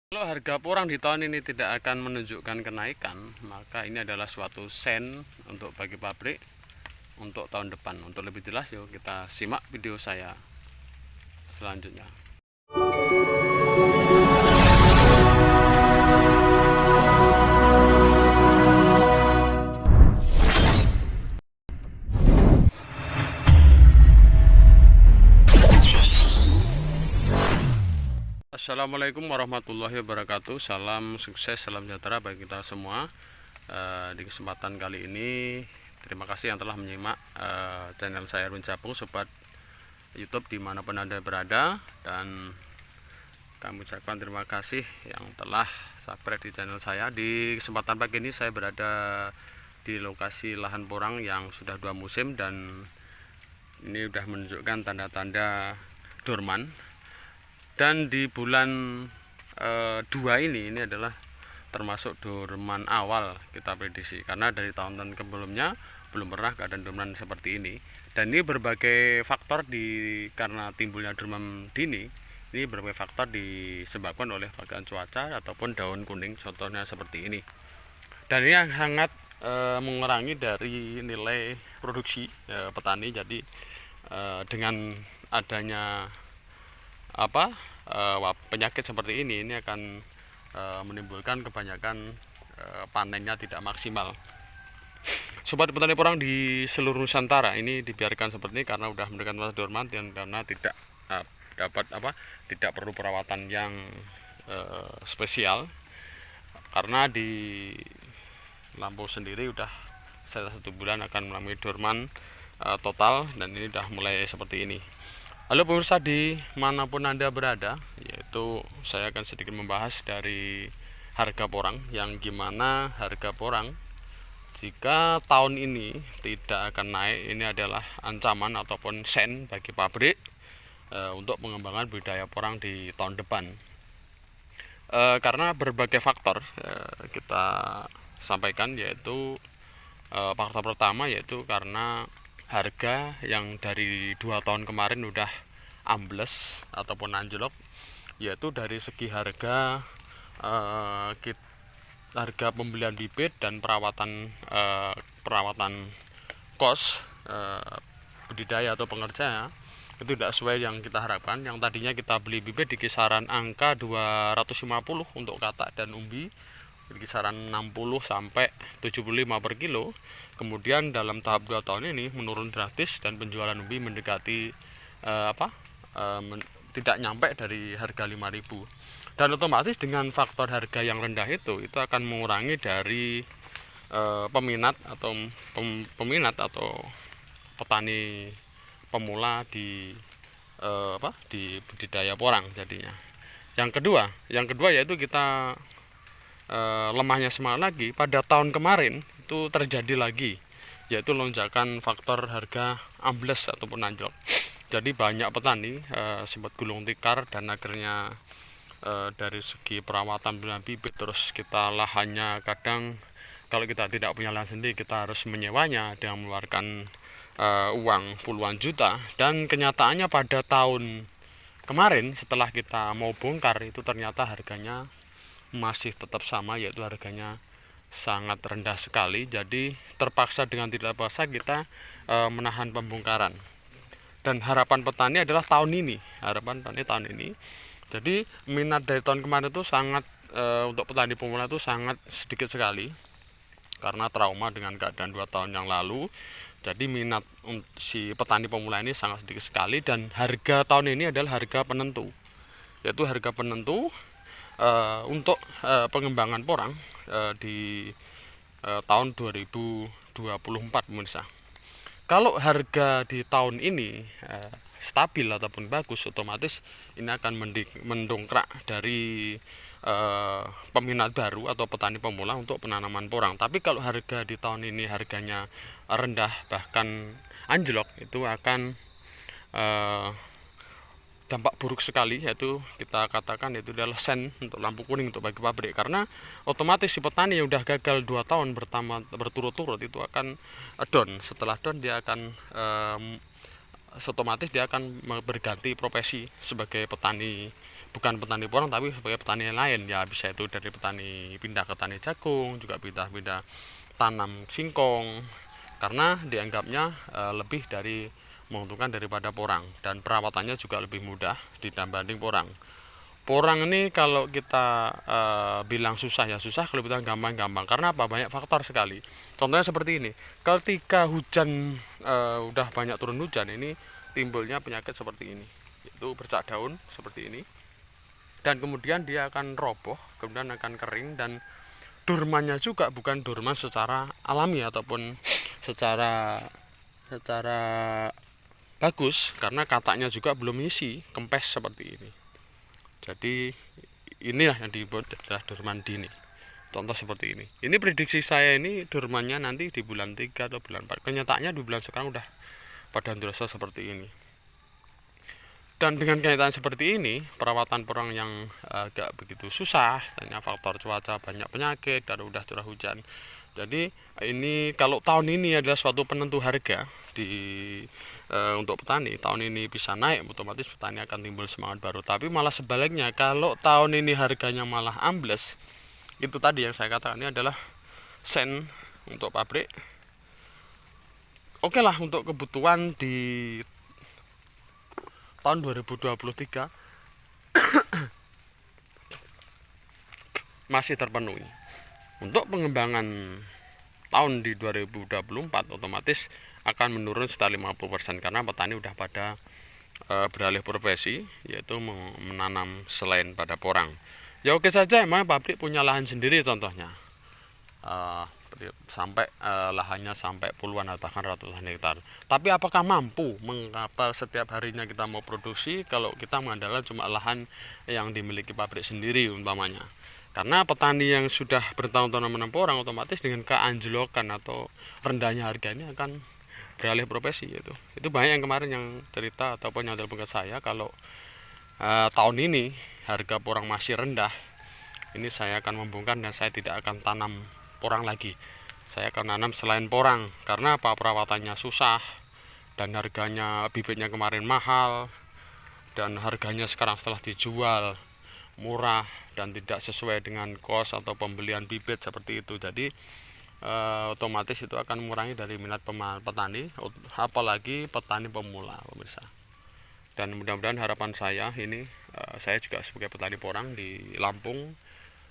Kalau harga porang di tahun ini tidak akan menunjukkan kenaikan, maka ini adalah suatu sign untuk bagi pabrik untuk tahun depan. Untuk lebih jelas, yuk kita simak video saya selanjutnya. Assalamualaikum warahmatullahi wabarakatuh. Salam sukses, salam sejahtera bagi kita semua. Di kesempatan kali ini, terima kasih yang telah menyimak channel saya Erwin Capung, sobat YouTube dimanapun Anda berada, dan kami ucapkan terima kasih yang telah subscribe di channel saya. Di kesempatan pagi ini saya berada di lokasi lahan porang yang sudah 2 musim dan ini sudah menunjukkan tanda-tanda dorman. Dan di bulan 2 ini adalah termasuk dorman awal kita prediksi, karena dari tahun-tahun sebelumnya belum pernah keadaan dorman seperti ini. Dan ini berbagai faktor karena timbulnya dorman dini. Ini berbagai faktor disebabkan oleh faktor cuaca ataupun daun kuning, contohnya seperti ini. Dan ini yang sangat mengurangi dari nilai produksi petani. Jadi dengan adanya penyakit seperti ini akan menimbulkan kebanyakan panennya tidak maksimal. Sobat petani porang di seluruh Nusantara ini dibiarkan seperti ini karena sudah mendekati masa dorman dan karena tidak tidak perlu perawatan yang spesial, karena di Lampung sendiri sudah setelah 1 bulan akan melalui dorman total, dan ini sudah mulai seperti ini. Halo pemirsa dimanapun Anda berada, yaitu saya akan sedikit membahas dari harga porang, yang gimana harga porang jika tahun ini tidak akan naik. Ini adalah ancaman ataupun sen bagi pabrik untuk pengembangan budidaya porang di tahun depan. Karena berbagai faktor kita sampaikan, yaitu faktor pertama yaitu karena harga yang dari 2 tahun kemarin udah ambles ataupun anjlok, yaitu dari segi harga harga pembelian bibit dan perawatan kos budidaya atau pengerja itu tidak sesuai yang kita harapkan. Yang tadinya kita beli bibit di kisaran angka 250 untuk katak dan umbi, di kisaran 60 sampai 75 per kilo. Kemudian dalam tahap 2 tahun ini menurun drastis dan penjualan umbi mendekati tidak nyampe dari harga 5.000. Dan otomatis dengan faktor harga yang rendah itu akan mengurangi dari peminat atau petani pemula di budidaya porang jadinya. Yang kedua yaitu kita lemahnya semangat lagi pada tahun kemarin itu terjadi lagi, yaitu lonjakan faktor harga ambles ataupun anjlok. Jadi banyak petani sempat gulung tikar, dan akhirnya dari segi perawatan pembelian bibit, terus kita lahannya kadang kalau kita tidak punya lahan sendiri kita harus menyewanya dengan mengeluarkan uang puluhan juta. Dan kenyataannya pada tahun kemarin setelah kita mau bongkar itu ternyata harganya masih tetap sama, yaitu harganya sangat rendah sekali. Jadi terpaksa dengan tidak paksa kita menahan pembongkaran. Dan harapan petani adalah tahun ini, jadi minat dari tahun kemarin itu sangat untuk petani pemula itu sangat sedikit sekali karena trauma dengan keadaan 2 tahun yang lalu. Jadi minat si petani pemula ini sangat sedikit sekali, dan harga tahun ini adalah harga penentu, yaitu harga penentu untuk pengembangan porang di tahun 2024 pemirsa. Kalau harga di tahun ini stabil ataupun bagus, otomatis ini akan mendongkrak dari peminat baru atau petani pemula untuk penanaman porang. Tapi kalau harga di tahun ini harganya rendah bahkan anjlok, itu akan dampak buruk sekali, yaitu kita katakan itu adalah sen untuk lampu kuning untuk bagi pabrik. Karena otomatis si petani yang sudah gagal 2 tahun berturut-turut itu akan down. Setelah down dia akan otomatis dia akan berganti profesi sebagai petani bukan petani porang tapi sebagai petani yang lain ya, bisa itu dari petani pindah ke tani jagung, juga pindah tanam singkong, karena dianggapnya lebih dari menguntungkan daripada porang, dan perawatannya juga lebih mudah dibanding porang. Porang ini kalau kita bilang susah ya susah, kalau bilang gampang-gampang. Karena apa? Banyak faktor sekali. Contohnya seperti ini. Ketika hujan udah banyak turun hujan, ini timbulnya penyakit seperti ini, yaitu bercak daun seperti ini. Dan kemudian dia akan roboh, kemudian akan kering, dan durmannya juga bukan durman secara alami ataupun secara bagus, karena kataknya juga belum isi, kempes seperti ini. Jadi inilah yang dibuat adalah durman dini. Contoh seperti ini. Ini prediksi saya, ini durmannya nanti di bulan 3 atau bulan 4. Kenyataannya di bulan sekarang udah pada terasa seperti ini. Dan dengan kenyataan seperti ini, perawatan porang yang agak begitu susah, hanya faktor cuaca, banyak penyakit, dan udah curah hujan. Jadi ini kalau tahun ini adalah suatu penentu harga untuk petani, tahun ini bisa naik, otomatis petani akan timbul semangat baru. Tapi malah sebaliknya, kalau tahun ini harganya malah ambles, itu tadi yang saya katakan, ini adalah sen untuk pabrik. Oke lah, untuk kebutuhan di tahun 2023 masih terpenuhi. Untuk pengembangan tahun di 2024 otomatis akan menurun sekitar 50%, karena petani udah pada beralih profesi, yaitu menanam selain pada porang. Ya oke saja, emang pabrik punya lahan sendiri contohnya, sampai lahannya sampai puluhan atau bahkan ratusan hektar. Tapi apakah mampu mengapa setiap harinya kita mau produksi kalau kita mengandalkan cuma lahan yang dimiliki pabrik sendiri umpamanya? Karena petani yang sudah bertahun-tahun menanam porang, otomatis dengan keanjlokan atau rendahnya harga ini akan beralih profesi. Itu banyak yang kemarin yang cerita ataupun yang telepon ke saya, kalau tahun ini harga porang masih rendah, ini saya akan membongkar dan saya tidak akan tanam porang lagi. Saya akan nanam selain porang. Karena apa? Perawatannya susah, dan harganya, bibitnya kemarin mahal, dan harganya sekarang setelah dijual murah dan tidak sesuai dengan kos atau pembelian bibit seperti itu. Jadi otomatis itu akan mengurangi dari minat petani, apalagi petani pemula, pemirsa. Dan mudah-mudahan harapan saya ini, saya juga sebagai petani porang di Lampung,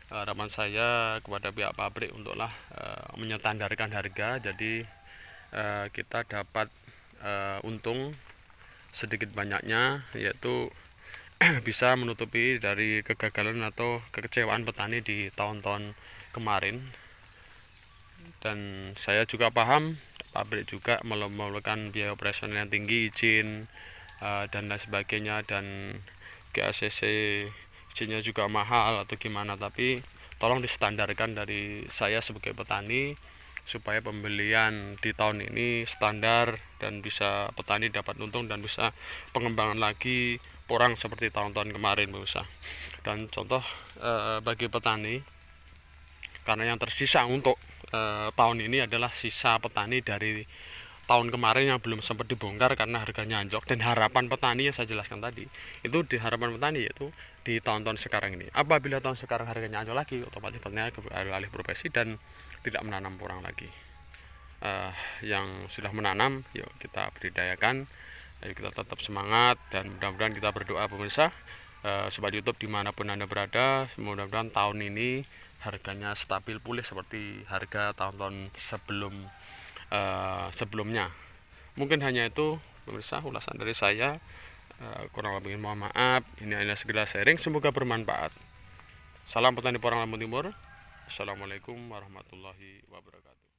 harapan saya kepada pihak pabrik untuklah menyetandarkan harga, jadi kita dapat untung sedikit banyaknya, yaitu bisa menutupi dari kegagalan atau kekecewaan petani di tahun-tahun kemarin. Dan saya juga paham pabrik juga memerlukan biaya operasional yang tinggi, izin dan lain sebagainya, dan GACC izinnya juga mahal atau gimana. Tapi tolong distandarkan dari saya sebagai petani, supaya pembelian di tahun ini standar dan bisa petani dapat untung dan bisa pengembangan lagi porang seperti tahun-tahun kemarin, pemirsa. Dan contoh bagi petani, karena yang tersisa untuk tahun ini adalah sisa petani dari tahun kemarin yang belum sempat dibongkar karena harganya anjlok. Dan harapan petani yang saya jelaskan tadi, itu di harapan petani yaitu di tahun-tahun sekarang ini. Apabila tahun sekarang harganya anjlok lagi, otomatis petani alih profesi dan tidak menanam porang lagi. Yang sudah menanam, yuk kita budidayakan, ayo kita tetap semangat, dan mudah-mudahan kita berdoa, pemirsa, sobat YouTube dimanapun Anda berada, mudah-mudahan tahun ini harganya stabil pulih seperti harga tahun-tahun sebelumnya. Mungkin hanya itu, pemirsa, ulasan dari saya. Kurang lebih mohon maaf. Ini adalah segala sharing, semoga bermanfaat. Salam petani porang Lampung Timur. Assalamualaikum warahmatullahi wabarakatuh.